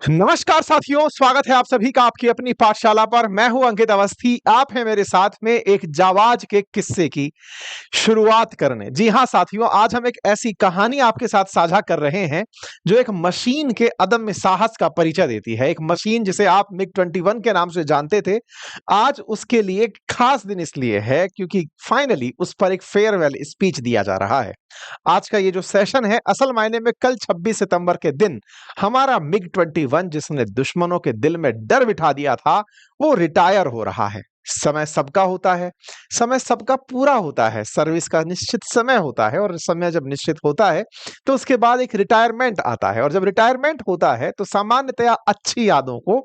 नमस्कार साथियों, स्वागत है आप सभी का आपकी अपनी पाठशाला पर। मैं हूं अंकित अवस्थी। आप हैं मेरे साथ में एक जाबाज के किस्से की शुरुआत करने। जी हां साथियों, आज हम एक ऐसी कहानी आपके साथ साझा कर रहे हैं जो एक मशीन के अदम्य साहस का परिचय देती है। एक मशीन जिसे आप मिग 21 के नाम से जानते थे, आज उसके लिए एक खास दिन इसलिए है क्योंकि फाइनली उस पर एक फेयरवेल स्पीच दिया जा रहा है। आज का ये जो सेशन है, असल मायने में कल 26 सितंबर के दिन हमारा मिग 21 जिसने दुश्मनों के दिल में डर बिठा दिया था, वो रिटायर हो रहा है। समय सबका होता है, समय सबका पूरा होता है, सर्विस का निश्चित समय होता है और समय जब निश्चित होता है तो उसके बाद एक रिटायरमेंट आता है और जब रिटायरमेंट होता है तो सामान्यतया अच्छी यादों को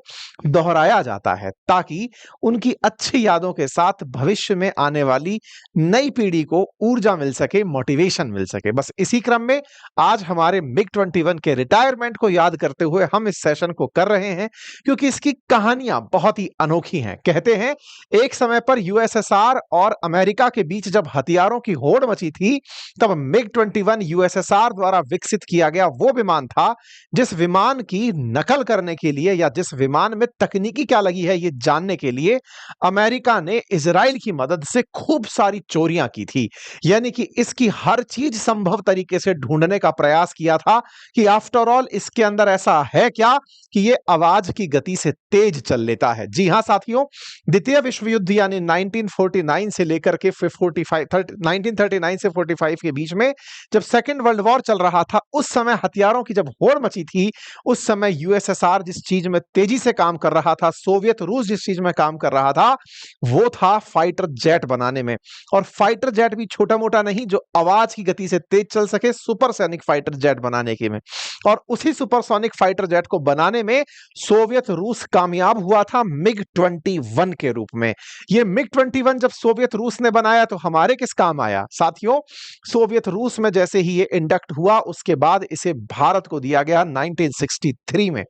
दोहराया जाता है ताकि उनकी अच्छी यादों के साथ भविष्य में आने वाली नई पीढ़ी को ऊर्जा मिल सके, मोटिवेशन मिल सके। बस इसी क्रम में आज हमारे मिग 21 के रिटायरमेंट को याद करते हुए हम इस सेशन को कर रहे हैं क्योंकि इसकी कहानियां बहुत ही अनोखी हैं। कहते हैं एक समय पर यूएसएसआर और अमेरिका के बीच जब हथियारों की होड़ मची थी, तब मिग 21 यूएसएसआर द्वारा विकसित किया गया वो विमान था जिस विमान की नकल करने के लिए या जिस विमान में तकनीकी क्या लगी है ये जानने के लिए अमेरिका ने इजराइल की मदद से खूब सारी चोरियां की थी। यानी कि इसकी हर चीज संभव तरीके से ढूंढने का प्रयास किया था कि आफ्टर ऑल इसके अंदर ऐसा है क्या कि ये आवाज की गति से तेज चल लेता है। जी हां साथियों, द्वितीय विश्व युद्ध यानी 1949 से लेकर के 1939 से 45 के बीच में जब सेकेंड वर्ल्ड वॉर चल रहा था, उस समय हथियारों की जब होड़ मची थी, उस समय यूएसएसआर जिस चीज में तेजी से काम कर रहा था, सोवियत रूस जिस चीज में काम कर रहा था, वो था फाइटर जेट बनाने में। और फाइटर जेट भी छोटा मोटा नहीं, जो आवाज की गति से तेज चल सके, सुपरसोनिक फाइटर जेट बनाने के में। और उसी सुपरसोनिक फाइटर जेट को बनाने में सोवियत रूस कामयाब हुआ था मिग 21 के रूप में। ये मिग 21 जब सोवियत रूस ने बनाया तो हमारे किस काम आया साथियों? सोवियत रूस में जैसे ही ये इंडक्ट हुआ, उसके बाद इसे भारत को दिया गया 1963 में।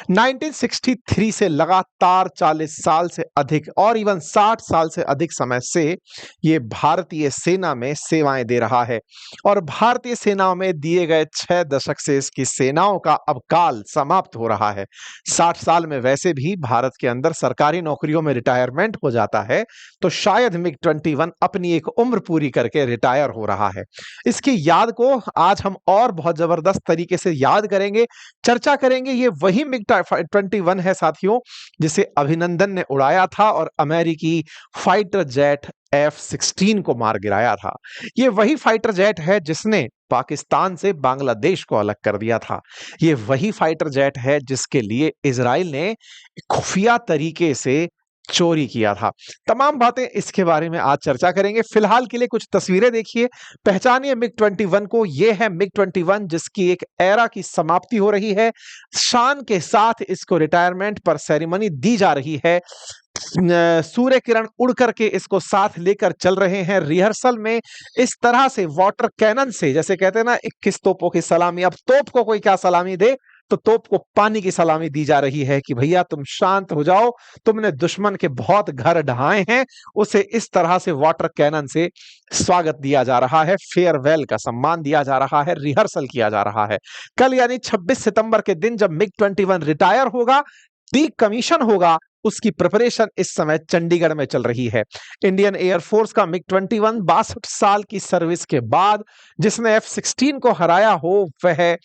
1963 से लगातार 40 साल से अधिक और इवन 60 साल से अधिक समय से ये भारतीय सेना में सेवाएं दे रहा है। और भारतीय सेनाओं में दिए गए 6 दशक से इसकी सेनाओं का अब काल समाप्त हो रहा है। 60 साल में वैसे भी भारत के अंदर सरकारी नौकरियों में रिटायरमेंट हो जाता है, तो शायद मिग 21 अपनी एक उम्र पूरी करके रिटायर हो रहा है। इसकी याद को आज हम और बहुत जबरदस्त तरीके से याद करेंगे, चर्चा करेंगे। ये वही मिग 21 है साथियों जिसे अभिनंदन ने उड़ाया था और अमेरिकी फाइटर जेट F-16 को मार गिराया था। ये वही फाइटर जेट है जिसने पाकिस्तान से बांग्लादेश को अलग कर दिया था। ये वही फाइटर जेट है जिसके लिए इजराइल ने खुफिया तरीके से चोरी किया था। तमाम बातें इसके बारे में आज चर्चा करेंगे। फिलहाल के लिए कुछ तस्वीरें देखिए, पहचानिए मिग 21 को। ये है मिग 21 जिसकी एक एरा की समाप्ति हो रही है। शान के साथ इसको रिटायरमेंट पर सेरेमनी दी जा रही है। सूर्य किरण उड़ करके इसको साथ लेकर चल रहे हैं। रिहर्सल में इस तरह से वाटर कैनन से, जैसे कहते हैं ना 21 तोपों की सलामी, अब तोप को कोई क्या सलामी दे, तो तोप को पानी की सलामी दी जा रही है कि भैया तुम शांत हो जाओ, तुमने दुश्मन के बहुत घर ढहाए हैं। उसे इस तरह से वाटर कैनन से स्वागत दिया जा रहा है, फेयरवेल का सम्मान दिया जा रहा है, रिहर्सल किया जा रहा है। कल यानी 26 सितंबर के दिन जब मिग 21 रिटायर होगा, डी कमीशन होगा, उसकी प्रिपरेशन इस समय चंडीगढ़ में चल रही है। इंडियन एयरफोर्स का मिग 21 62 साल की सर्विस के बाद जिसने F-16 को हराया हो, वह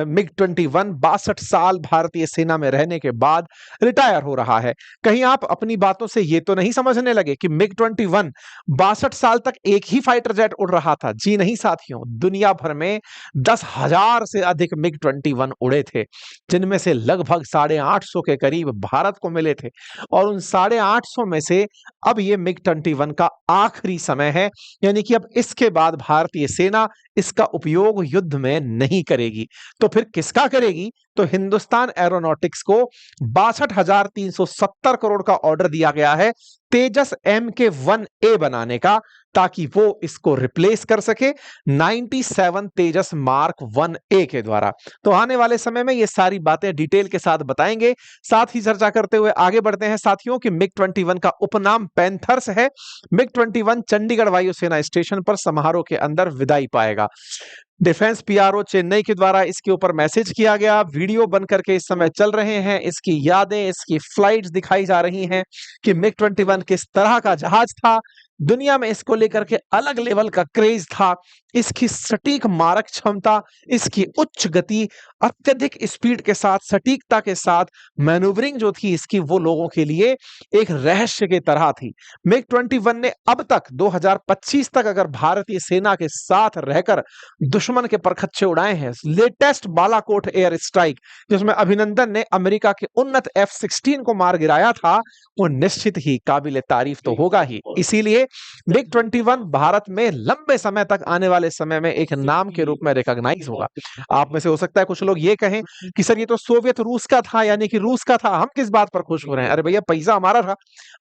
मिग 21 62 साल भारतीय सेना में रहने के बाद रिटायर हो रहा है। कहीं आप अपनी बातों से ये तो नहीं समझने लगे कि मिग 21 62 साल तक एक ही फाइटर जेट उड़ रहा था। जी नहीं साथियों, दुनिया भर में 10,000 से अधिक मिग 21 उड़े थे, जिनमें से लगभग 850 के करीब भारत को मिले थे। और उन 850 में से अब ये मिग 21 का आखिरी समय है, यानी कि अब इसके बाद भारतीय सेना इसका उपयोग युद्ध में नहीं करेगी। तो फिर किसका करेगी? तो हिंदुस्तान एरोनॉटिक्स को 62,370 करोड़ का ऑर्डर दिया गया है तेजस MK-1A बनाने का, ताकि वो इसको रिप्लेस कर सके 97 तेजस मार्क 1A के द्वारा। तो आने वाले समय में ये सारी बातें डिटेल के साथ बताएंगे। साथ ही चर्चा करते हुए आगे बढ़ते हैं साथियों कि मिग 21 का उपनाम पैंथर्स है। मिग 21 चंडीगढ़ वायुसेना स्टेशन पर समारोह के अंदर विदाई पाएगा। डिफेंस पीआरओ चेन्नई के द्वारा इसके ऊपर मैसेज किया गया, वीडियो बन करके इस समय चल रहे हैं, इसकी यादें, इसकी फ्लाइट्स दिखाई जा रही हैं कि मिग 21 किस तरह का जहाज था। दुनिया में इसको लेकर के अलग लेवल का क्रेज था। इसकी सटीक मारक क्षमता, इसकी उच्च गति, अत्यधिक स्पीड के साथ, सटीकता के साथ मैन्यूवरिंग जो थी इसकी, वो लोगों के लिए एक रहस्य की तरह थी। मिग 21 ने अब तक 2025 तक अगर भारतीय सेना के साथ रहकर दुश्मन के परखच्चे उड़ाए हैं। लेटेस्ट बालाकोट एयर स्ट्राइक जिसमें अभिनंदन ने अमेरिका के उन्नत F-16 को मार गिराया था, वो निश्चित ही काबिले तारीफ तो होगा ही। इसीलिए मिग 21 भारत में लंबे समय तक, आने वाले समय में एक नाम के रूप में रिकॉग्नाइज होगा। आप में से हो सकता है कुछ लोग ये कहें कि सर ये तो सोवियत रूस का था, यानी कि रूस का था, हम किस बात पर खुश हो रहे हैं? अरे भैया, पैसा हमारा था,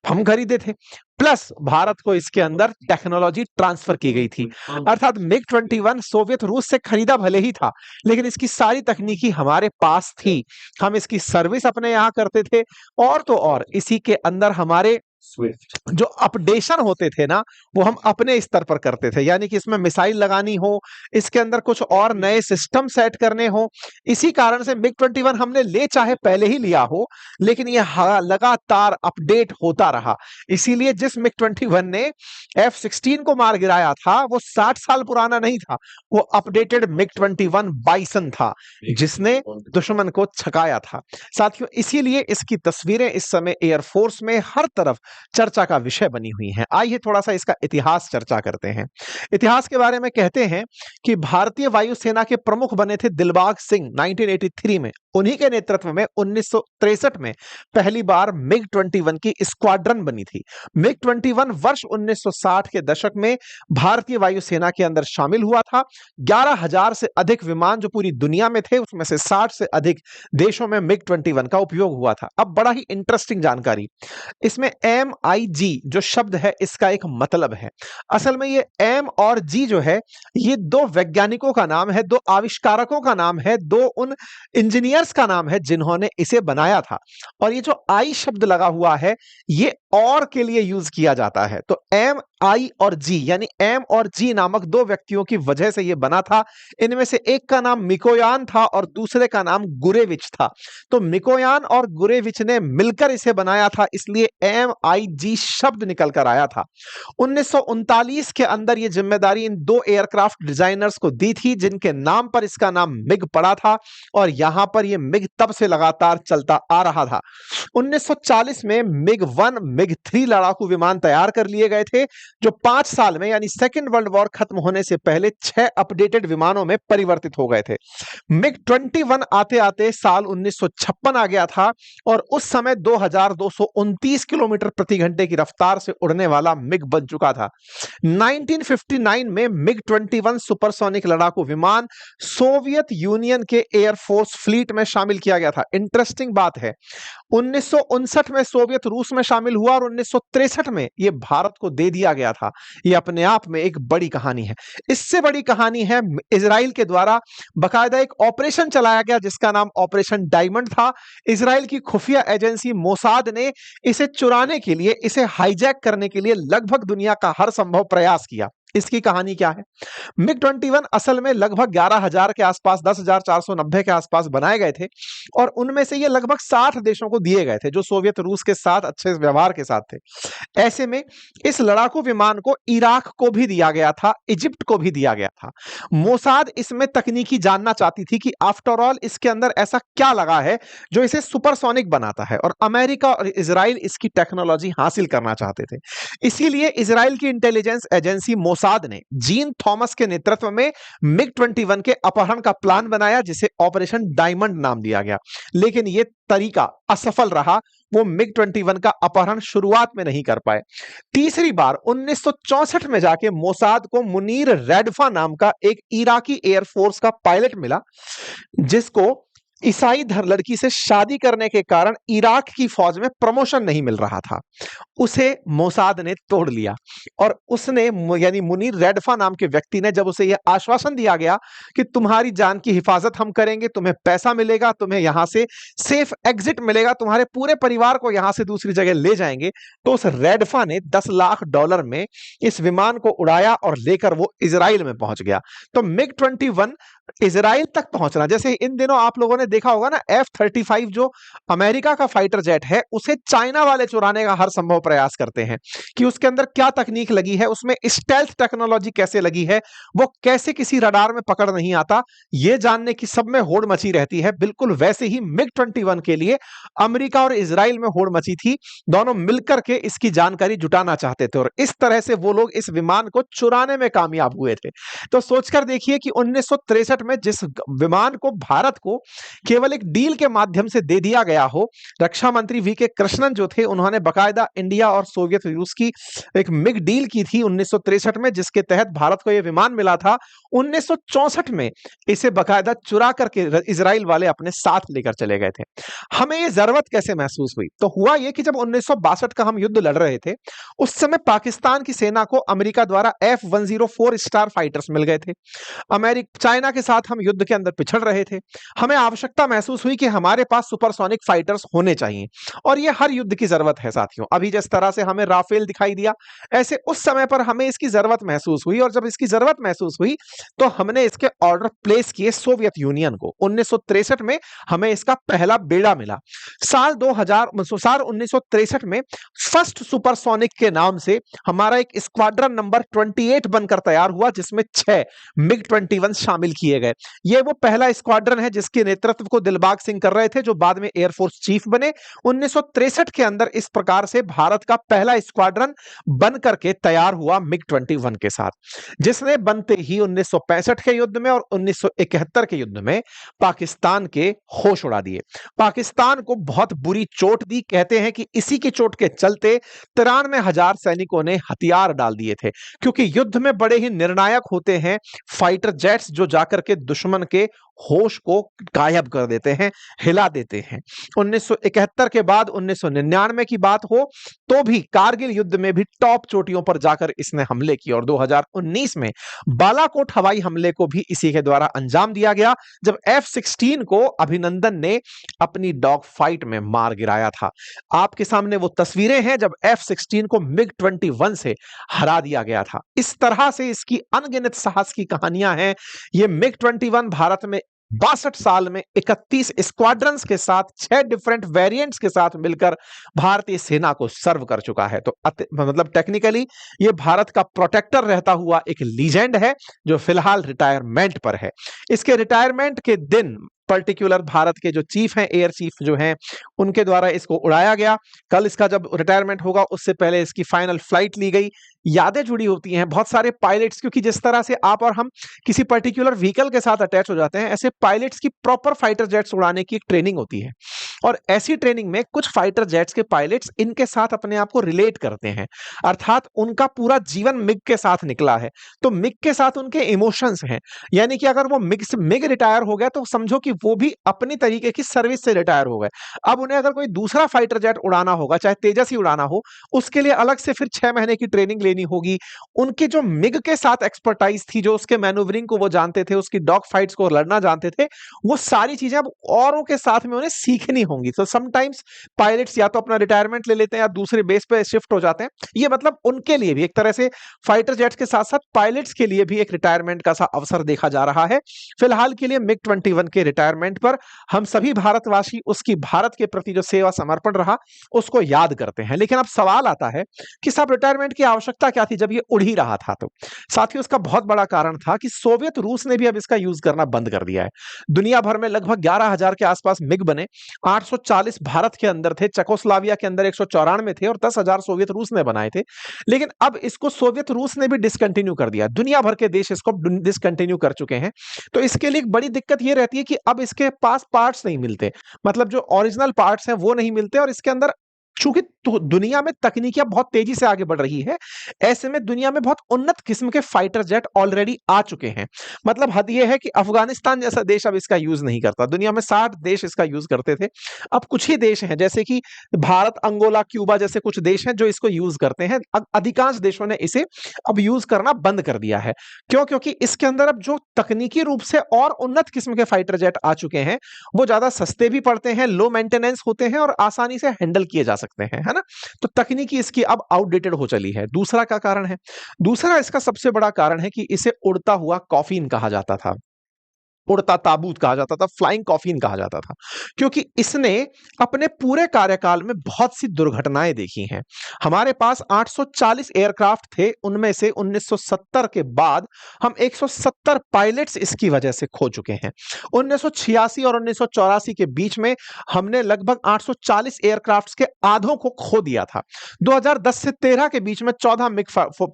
हम खरीदे थे, प्लस भारत को इसके अंदर टेक्नोलॉजी ट्रांसफर की गई थी। अर्थात मिग 21 सोवियत रूस से खरीदा भले ही था, लेकिन इसकी सारी तकनीकी हमारे पास थी। हम इसकी सर्विस अपने यहाँ करते थे, और तो और इसी के अंदर हमारे जो अपडेशन होते थे ना, वो हम अपने स्तर पर करते थे। यानी कि इसमें मिसाइल लगानी हो, इसके अंदर कुछ और नए सिस्टम सेट करने हो, इसी कारण से मिग 21 हमने ले चाहे पहले ही लिया हो, लेकिन यह लगातार अपडेट होता रहा। इसीलिए जिस मिग 21 ने F-16 को मार गिराया था, वो 60 साल पुराना नहीं था, वो अपडेटेड मिग 21 बाइसन था, जिसने दुश्मन को छकाया था। साथियों, इसीलिए इसकी तस्वीरें इस समय एयरफोर्स में हर तरफ चर्चा का विषय बनी हुई हैं। आइए थोड़ा सा इसका इतिहास चर्चा करते हैं। इतिहास के बारे में कहते हैं कि भारतीय वायुसेना के प्रमुख बने थे दिलबाग सिंह 1983 में। उन्हीं के नेतृत्व में 1963 में पहली बार मिग 21 की स्क्वाड्रन बनी थी। मिग 21 वर्ष 1960 के दशक में भारतीय वायुसेना के अंदर शामिल हुआ था। 11,000 से अधिक विमान जो पूरी दुनिया में थे, उसमें से 60 से अधिक देशों में मिग 21 का उपयोग हुआ था। अब बड़ा ही इंटरेस्टिंग जानकारी, इसमें MiG जो शब्द है, इसका एक मतलब है। असल में ये M और G जो है, ये दो वैज्ञानिकों का नाम है, दो आविष्कारकों का नाम है, दो उन इंजीनियर्स का नाम है जिन्होंने इसे बनाया था। और ये जो I शब्द लगा हुआ है, ये और के लिए यूज किया जाता है। तो M, I और G, यानी M और G नामक दो व्यक्तियों की वजह से ये बना था। इनमें से एक का नाम मिकोयान था और दूसरे का नाम गुरेविच था। तो मिकोयान और गुरेविच ने मिलकर इसे बनाया था, इसलिए MiG शब्द निकल कर आया था। 1939 के अंदर ये जिम्मेदारी इन दो एयरक्राफ्ट डिजाइनर्स को दी थी, जिनके नाम पर इसका नाम मिग पड़ा था, और यहां पर ये मिग तब से लगातार चलता आ रहा था। 1940 में मिग 1, मिग 3 लड़ाकू विमान तैयार कर लिए गए थे, जो 5 साल में, यानी सेकेंड वर्ल्ड वॉर खत्म होने से पहले 6 अपडेटेड विमानों में परिवर्तित हो गए थे। मिग 21 आते आते साल 1956 आ गया था, और उस समय 2229 किलोमीटर प्रति घंटे की रफ्तार से उड़ने वाला मिग बन चुका था। 1959 में मिग 21 सुपरसोनिक लड़ाकू विमान सोवियत यूनियन के एयरफोर्स फ्लीट में शामिल किया गया था। इंटरेस्टिंग बात है, 1959 में सोवियत रूस में शामिल हुआ और 1963 में यह भारत को दे दिया गया था। यह अपने आप में एक बड़ी कहानी है। इससे बड़ी कहानी है, इजराइल के द्वारा बाकायदा एक ऑपरेशन चलाया गया जिसका नाम ऑपरेशन डायमंड था। इजराइल की खुफिया एजेंसी मोसाद ने इसे चुराने के लिए, इसे हाईजैक करने के लिए लगभग दुनिया का हर संभव प्रयास किया। इसकी कहानी क्या है? मिग 21 असल में लगभग 11,000 के आसपास, 10,490 के आसपास बनाए गए थे, और उनमें से ये लगभग 60 देशों को दिए गए थे जो सोवियत रूस के साथ अच्छे व्यवहार के साथ थे। ऐसे में इस लड़ाकू विमान को इराक को भी दिया गया था, इजिप्ट को भी दिया गया था। मोसाद इसमें तकनीकी जानना चाहती थी कि आफ्टर ऑल इसके अंदर ऐसा क्या लगा है जो इसे सुपरसोनिक बनाता है, और अमेरिका और इजराइल इसकी टेक्नोलॉजी हासिल करना चाहते थे। इसीलिए इजराइल की इंटेलिजेंस एजेंसी मोसाद ने जीन थॉमस के नेतृत्व में मिग 21 के अपहरण का प्लान बनाया, जिसे ऑपरेशन डायमंड नाम दिया गया। लेकिन यह तरीका असफल रहा, वो मिग 21 का अपहरण शुरुआत में नहीं कर पाए। तीसरी बार 1964 में जाके मोसाद को मुनीर रेडफा नाम का एक इराकी एयरफोर्स का पायलट मिला, जिसको ईसाई धर्म लड़की से शादी करने के कारण इराक की फौज में प्रमोशन नहीं मिल रहा था। उसे मोसाद ने तोड़ लिया और उसने यानी मुनीर रेडफा नाम के व्यक्ति ने जब उसे यह आश्वासन दिया गया कि तुम्हारी जान की हिफाजत हम करेंगे, तुम्हें पैसा मिलेगा, तुम्हें यहां से सेफ एग्जिट मिलेगा, तुम्हारे पूरे परिवार को यहां से दूसरी जगह ले जाएंगे, तो उस रेडफा ने $10 लाख में इस विमान को उड़ाया और लेकर वो इजराइल में पहुंच गया। तो मिग-21 इजराइल तक पहुंचना, जैसे इन दिनों आप लोगों ने देखा होगा ना, F-35 जो अमेरिका का फाइटर जेट है, उसे चाइना वाले चुराने का हर संभव प्रयास करते हैं कि उसके अंदर क्या तकनीक लगी है, उसमें स्टेल्थ टेक्नोलॉजी कैसे लगी है, वो कैसे किसी रडार में पकड़ नहीं आता, ये जानने की सब में होड़ मची रहती है। बिल्कुल वैसे ही मिग-21 के लिए अमेरिका और इजराइल में होड़ मची थी। दोनों मिलकर के इसकी जानकारी जुटाना चाहते थे और इस तरह से वो लोग इस विमान को चुराने में कामयाब हुए थे। तो सोचकर देखिए कि 1963 में जिस विमान को भारत को केवल एक डील के माध्यम से दे दिया गया हो, रक्षा मंत्री वी.के. कृष्णन जो थे, उन्होंने बकायदा इंडिया और सोवियत रूस की एक मिग डील की थी 1963 में, जिसके तहत भारत को यह विमान मिला था। 1964 में इसे बकायदा चुरा करके इजराइल वाले अपने साथ लेकर चले गए थे। हमें यह जरूरत कैसे महसूस हुई? तो हुआ यह कि जब 1962 का हम युद्ध लड़ रहे थे, उस समय पाकिस्तान की सेना को अमेरिका द्वारा F-104 स्टार फाइटर्स मिल गए थे। चाइना के साथ हम युद्ध के अंदर पिछड़ रहे थे। हमें आवश्यकता महसूस हुई कि हमारे पास सुपरसोनिक फाइटर्स होने चाहिए और यह हर युद्ध की जरूरत है साथियों। अभी जिस तरह से हमें राफेल दिखाई दिया, ऐसे उस समय पर हमें इसकी जरूरत महसूस हुई और जब इसकी जरूरत महसूस हुई तो हमने इसके ऑर्डर प्लेस किए सोवियत यूनियन को। 1963 में हमें इसका पहला बेड़ा मिला। साल 1963 में फर्स्ट सुपरसोनिक के नाम से हमारा एक स्क्वाड्रन नंबर 28 बनकर तैयार हुआ, जिसमें 6 मिग-21 शामिल किए गए। यह वो पहला स्क्वाड्रन है जिसके नेतृत्व को दिलबाग सिंह कर रहे थे, जो बाद में एयरफोर्स चीफ बने। 1963 के अंदर इस प्रकार से भारत का पहला स्क्वाड्रन बन करके तैयार हुआ मिग-21 के साथ, जिसने बनते ही 1965 के युद्ध में और 1971 के युद्ध में पाकिस्तान के होश उड़ा दिए। पाकिस्तान को बहुत बुरी चोट दी। कहते हैं कि इसी की चोट के चलते 93,000 सैनिकों ने हथियार डाल दिए थे, क्योंकि युद्ध में बड़े ही निर्णायक होते हैं फाइटर जेट्स, जो जाकर के दुश्मन के होश को गायब कर देते हैं, हिला देते हैं। 1971 के बाद 1999 की बात हो तो भी कारगिल युद्ध में भी टॉप चोटियों पर जाकर इसने हमले किए और 2019 में बालाकोट हवाई हमले को भी इसी के द्वारा अंजाम दिया गया, जब F-16 को अभिनंदन ने अपनी डॉग फाइट में मार गिराया था। आपके सामने वो तस्वीरें हैं जब F-16 को मिग-21 से हरा दिया गया था। इस तरह से इसकी अनगिनत साहस की कहानियां हैं। ये मिग-21 भारत में 62 साल में 31 स्क्वाड्रंस के साथ 6 डिफरेंट वेरिएंट्स के साथ मिलकर भारतीय सेना को सर्व कर चुका है। तो मतलब टेक्निकली ये भारत का प्रोटेक्टर रहता हुआ एक लीजेंड है, जो फिलहाल रिटायरमेंट पर है। इसके रिटायरमेंट के दिन पर्टिकुलर भारत के जो चीफ हैं, एयर चीफ जो हैं, उनके द्वारा इसको उड़ाया गया। कल इसका जब रिटायरमेंट होगा उससे पहले इसकी फाइनल फ्लाइट ली गई। यादें जुड़ी होती हैं बहुत सारे पायलट्स, क्योंकि जिस तरह से आप और हम किसी पर्टिकुलर व्हीकल के साथ अटैच हो जाते हैं, ऐसे पायलट्स की प्रॉपर फाइटर जेट्स उड़ाने की एक ट्रेनिंग होती है और ऐसी ट्रेनिंग में कुछ फाइटर जेट्स के पायलट्स इनके साथ अपने आप को रिलेट करते हैं, अर्थात उनका पूरा जीवन मिग के साथ निकला है, तो मिग के साथ उनके इमोशंस हैं। यानी कि अगर वो मिग रिटायर हो गया तो समझो कि वो भी अपनी तरीके की सर्विस से रिटायर हो गए। अब उन्हें अगर कोई दूसरा फाइटर जेट उड़ाना होगा, चाहे तेजस ही उड़ाना हो, उसके लिए अलग से फिर 6 महीने की ट्रेनिंग लेनी होगी। उनके जो मिग के साथ एक्सपर्टाइज थी, जो उसके मैन्यूवरिंग को वो जानते थे, उसकी डॉग फाइट्स को लड़ना जानते थे, वो सारी चीजें अब औरों के साथ में उन्हें सीखनी होंगी। तो समटाइम्स पायलट्स या तो अपना रिटायरमेंट ले लेते हैं या दूसरे बेस पे शिफ्ट हो जाते हैं। ये मतलब उनके लिए भी एक तरह से फाइटर जेट्स के साथ साथ पायलट्स के लिए भी एक रिटायरमेंट का सा अवसर देखा जा रहा है। फिलहाल के लिए मिग-21 के रिटायरमेंट पर हम सभी भारतवासी उसकी भारत के प्रति जो सेवा समर्पण रहा उसको याद करते हैं। लेकिन अब सवाल आता है कि साहब रिटायरमेंट की आवश्यकता क्या थी जब ये उड़ ही रहा था? तो साथियों, इसका बहुत बड़ा कारण था कि सोवियत रूस ने भी अब इसका यूज करना बंद कर दिया है। दुनिया भर में लगभग 11,000 के आसपास मिग बने, 840 भारत के अंदर थे, चेकोस्लोवाकिया के अंदर 194 थे और 10,000 सोवियत रूस ने बनाए थे। लेकिन अब इसको सोवियत रूस ने भी डिसकंटिन्यू कर दिया, दुनिया भर के देश इसको डिसकंटिन्यू कर चुके हैं। तो इसके लिए एक बड़ी दिक्कत ये रहती है कि अब इसके पास पार्ट्स नहीं मिलते, मतलब जो ओरिजिनल पार्ट्स हैं वो नहीं मिलते और इसके अंदर चूंकि तो दुनिया में तकनीकियां बहुत तेजी से आगे बढ़ रही है, ऐसे में दुनिया में बहुत उन्नत किस्म के फाइटर जेट ऑलरेडी आ चुके हैं। मतलब हद यह है कि अफगानिस्तान जैसा देश अब इसका यूज नहीं करता, दुनिया में 60 देश इसका यूज करते थे, अब कुछ ही देश हैं जैसे कि भारत, अंगोला, क्यूबा जैसे कुछ देश हैं जो इसको यूज करते हैं। अधिकांश देशों ने इसे अब यूज करना बंद कर दिया है। क्यों? क्योंकि इसके अंदर अब जो तकनीकी रूप से और उन्नत किस्म के फाइटर जेट आ चुके हैं, वो ज्यादा सस्ते भी पड़ते हैं, लो मेंटेनेंस होते हैं और आसानी से हैंडल किए जा सकते हैं, है ना? तो तकनीकी इसकी अब आउटडेटेड हो चली है। दूसरा क्या कारण है? दूसरा इसका सबसे बड़ा कारण है कि इसे उड़ता हुआ कॉफिन कहा जाता था, उड़ता ताबूत कहा जाता था, फ्लाइंग कॉफिन कहा जाता था, क्योंकि इसने अपने पूरे कार्यकाल में बहुत सी दुर्घटनाएं देखी हैं। हमारे पास 840 एयरक्राफ्ट थे, उनमें से 1970 के बाद हम 170 पायलट्स इसकी वजह से खो चुके हैं। 1986 और 1984 के बीच में हमने लगभग 840 एयरक्राफ्ट्स के आधों को खो दिया था। 2010 से 13 के बीच में 14 मिग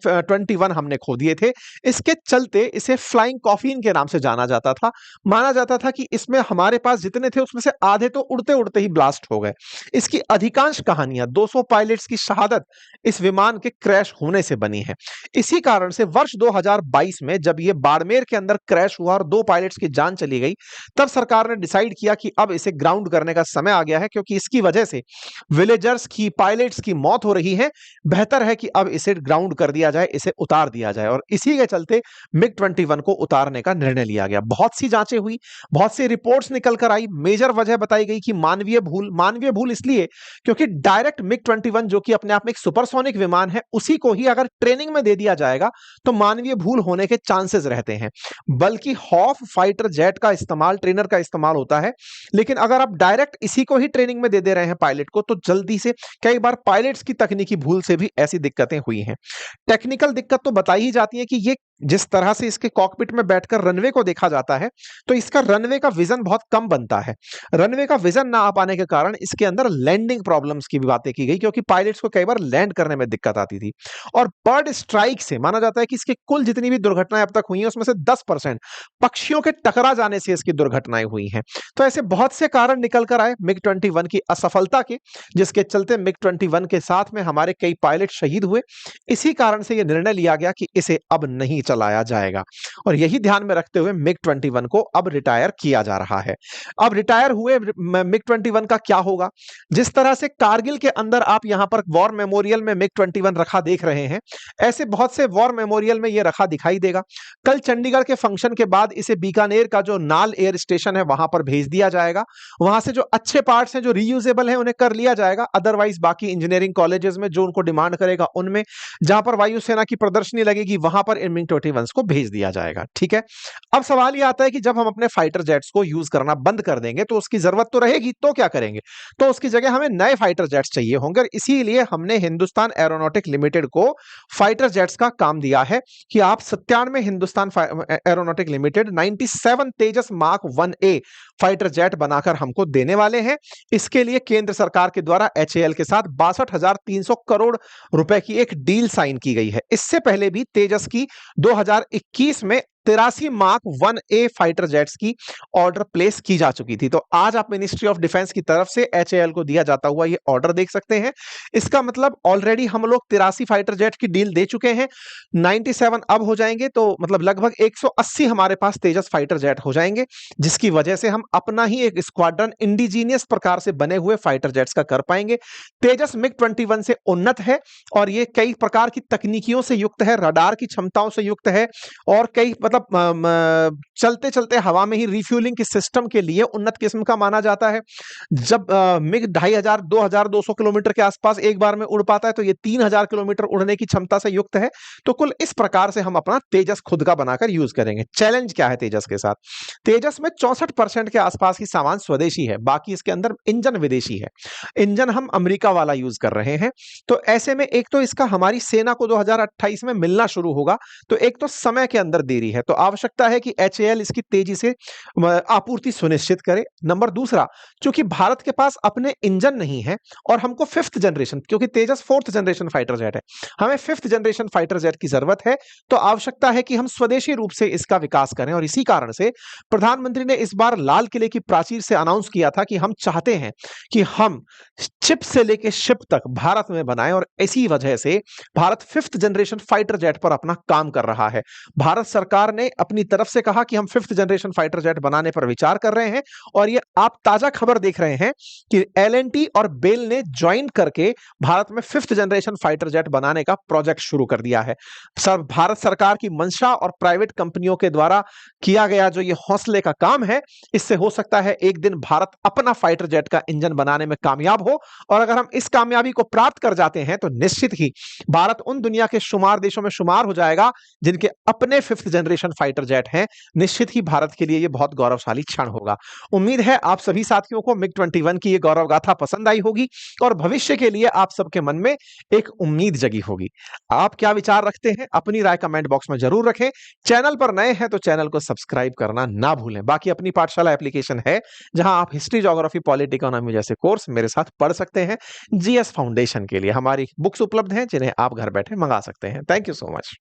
21 हमने खो दिए थे। इसके चलते इसे फ्लाइंग कॉफिन के नाम से जाना जाता था। माना जाता था कि इसमें हमारे पास जितने थे उसमें से आधे तो उड़ते उड़ते ही ब्लास्ट हो गए। इसकी अधिकांश कहानियां 200 पायलट्स की शहादत इस विमान के क्रैश होने से बनी है। इसी कारण से वर्ष 2022 में जब यह बाड़मेर के अंदर क्रैश हुआ और 2 पायलट्स की जान चली गई, तब सरकार ने डिसाइड किया कि अब इसे ग्राउंड करने का समय आ गया है, क्योंकि इसकी वजह से विलेजर्स की, पायलट्स की मौत हो रही है। बेहतर है कि अब इसे ग्राउंड कर दिया जाए, इसे उतार दिया जाए। और इसी के चलते मिग 21 को उतारने का निर्णय लिया गया। बहुत सी जांचें हुई, बहुत सी रिपोर्ट्स निकल कर आई। मेजर वजह बताई गई कि मानवीय भूल इसलिए क्योंकि डायरेक्ट मिग 21 जो कि अपने आप में एक सुपरसोनिक विमान है, उसी को ही अगर ट्रेनिंग में दे दिया जाएगा तो मानवीय भूल होने के चांसेस रहते हैं। बल्कि हॉफ फाइटर जेट का इस्तेमाल, ट्रेनर का इस्तेमाल होता है। लेकिन अगर आप डायरेक्ट इसी को ही ट्रेनिंग में दे दे रहे हैं पायलट को, तो जल्दी से कई बार पायलट्स की तकनीकी भूल से भी ऐसी दिक्कतें हुई हैं। टेक्निकल दिक्कत तो बताई ही जाती है कि ये जिस तरह से इसके कॉकपिट में बैठकर रनवे को देखा जाता है, तो इसका रनवे का विजन बहुत कम बनता है। रनवे का विजन ना आ पाने के कारण इसके अंदर लैंडिंग प्रॉब्लम्स की भी बातें की गई, क्योंकि पायलट्स को कई बार लैंड करने में दिक्कत आती थी। और बर्ड स्ट्राइक से माना जाता है कि इसकी कुल जितनी भी दुर्घटनाएं अब तक हुई हैं, उसमें से 10% पक्षियों के टकरा जाने से इसकी दुर्घटनाएं हुई हैं। तो ऐसे बहुत से कारण निकल कर आए मिग 21 की असफलता के, जिसके चलते मिग 21 के साथ में हमारे कई पायलट शहीद हुए। इसी कारण से यह निर्णय लिया गया कि इसे अब नहीं चलाया जाएगा, और यही ध्यान में रखते हुए मिग 21 को अब रिटायर किया जा रहा है। अब रिटायर हुए मिग 21 का क्या होगा? जिस तरह से कारगिल के अंदर आप यहां पर वॉर मेमोरियल में मिग 21 रखा देख रहे हैं, ऐसे बहुत से वॉर मेमोरियल में यह रखा दिखाई देगा। कल चंडीगढ़ के फंक्शन के बाद इसे बीकानेर का जो नाल एयर स्टेशन है वहां पर भेज दिया जाएगा। वहां से जो अच्छे पार्ट्स हैं, जो रीयूजेबल हैं, उन्हें कर लिया जाएगा। अदरवाइज बाकी इंजीनियरिंग कॉलेजेस में जो उनको डिमांड करेगा उनमें, जहां पर वायुसेना की प्रदर्शनी लगेगी, वहां पर इन मिग 21 को भेज दिया जाएगा। ठीक है। अब सवाल यह आता है कि जब हम अपने फाइटर जेट्स को यूज करना बंद कर देंगे तो उसकी जरूरत तो रहेगी, तो क्या करेंगे? तो उसकी जगह हमें नए फाइटर जेट्स चाहिए होंगे, और इसीलिए हमने हिंदुस्तान एरोनॉटिक लिमिटेड को फाइटर जेट्स का काम दिया है कि आप 97 हिंदुस्तान एरोनॉटिक लिमिटेड 97 तेजस मार्क 1A फाइटर जेट बनाकर हमको देने वाले हैं। इसके लिए केंद्र सरकार के द्वारा HAL के साथ 62,300 करोड़ रुपए की एक डील साइन की गई है। इससे पहले भी तेजस की 2021 में 83 मार्क 1A फाइटर जेट्स की ऑर्डर प्लेस की जा चुकी थी। तो आज आप मिनिस्ट्री ऑफ डिफेंस की तरफ से HAL को दिया जाता हुआ ये ऑर्डर देख सकते हैं। इसका मतलब ऑलरेडी हम लोग 83 फाइटर जेट की डील दे चुके हैं, 97 अब हो जाएंगे, तो मतलब लगभग 180 हमारे पास तेजस फाइटर जेट हो जाएंगे, जिसकी वजह से हम अपना ही एक स्क्वाड्रन इंडिजीनियस प्रकार से बने हुए फाइटर जेट्स का कर पाएंगे। तेजस मिग 21 से उन्नत है, और ये कई प्रकार की तकनीकियों से युक्त है, रडार की क्षमताओं से युक्त है, और कई चलते चलते हवा में ही रिफ्यूलिंग के सिस्टम के लिए उन्नत किस्म का माना जाता है। जब मिग 2500 2200 किलोमीटर के आसपास एक बार में उड़ पाता है, तो ये 3000 किलोमीटर उड़ने की क्षमता से युक्त है। तो कुल इस प्रकार से हम अपना तेजस खुद का बनाकर यूज करेंगे। चैलेंज क्या है तेजस के साथ? तेजस में 64% के आसपास की सामान स्वदेशी है, बाकी इसके अंदर इंजन विदेशी है। इंजन हम अमेरिका वाला यूज कर रहे हैं। तो ऐसे में एक तो इसका हमारी सेना को 2028 में मिलना शुरू होगा, तो एक तो समय के अंदर देरी है। है, तो आवश्यकता है कि HAL इसकी तेजी से आपूर्ति सुनिश्चित करे। नंबर दूसरा, चूंकि भारत के पास अपने इंजन नहीं है और हमको 5th जनरेशन, क्योंकि तेजस 4th जनरेशन फाइटर जेट है, हमें 5th जनरेशन फाइटर जेट की जरूरत है, तो आवश्यकता है कि हम स्वदेशी रूप से इसका विकास करें। और इसी कारण से प्रधानमंत्री ने इस बार लाल किले की प्राचीर से अनाउंस किया था कि हम चाहते हैं कि हम चिप से लेकर शिप तक भारत में बनाएं, और इसी वजह से Bharat 5th generation fighter jet पर अपना काम कर रहा है। भारत सरकार ने अपनी तरफ से कहा कि हम 5th जनरेशन फाइटर जेट बनाने पर विचार कर रहे हैं, और ये आप ताजा खबर देख रहे हैं कि L&T और बेल ने ज्वाइन करके भारत में 5th जनरेशन फाइटर जेट बनाने का प्रोजेक्ट शुरू कर दिया है। सर, भारत सरकार की मंशा और प्राइवेट कंपनियों के द्वारा किया गया जो ये हौसले का काम है, इससे हो सकता है एक दिन भारत अपना फाइटर जेट का इंजन बनाने में कामयाब हो। और अगर हम इस कामयाबी को प्राप्त कर जाते हैं तो निश्चित ही भारत उन दुनिया के शुमार देशों में शुमार हो जाएगा जिनके अपने 5th जनरेशन फाइटर जेट हैं। निश्चित ही भारत के लिए यह बहुत गौरवशाली क्षण होगा। उम्मीद है आप सभी साथियों को MiG-21 की यह गौरव गाथा पसंद आई होगी और भविष्य के लिए आप सबके मन में एक उम्मीद जगी होगी। आप क्या विचार रखते हैं, अपनी राय कमेंट बॉक्स में जरूर रखें। चैनल पर नए हैं तो चैनल को सब्सक्राइब करना ना भूलें। बाकी अपनी पाठशाला एप्लीकेशन है जहां आप हिस्ट्री, ज्योग्राफी, पॉलिट, इकोनॉमी जैसे कोर्स मेरे साथ पढ़ सकते हैं। GS फाउंडेशन के लिए हमारी बुक्स उपलब्ध हैं जिन्हें आप घर बैठे मंगा सकते हैं। Thank you so much.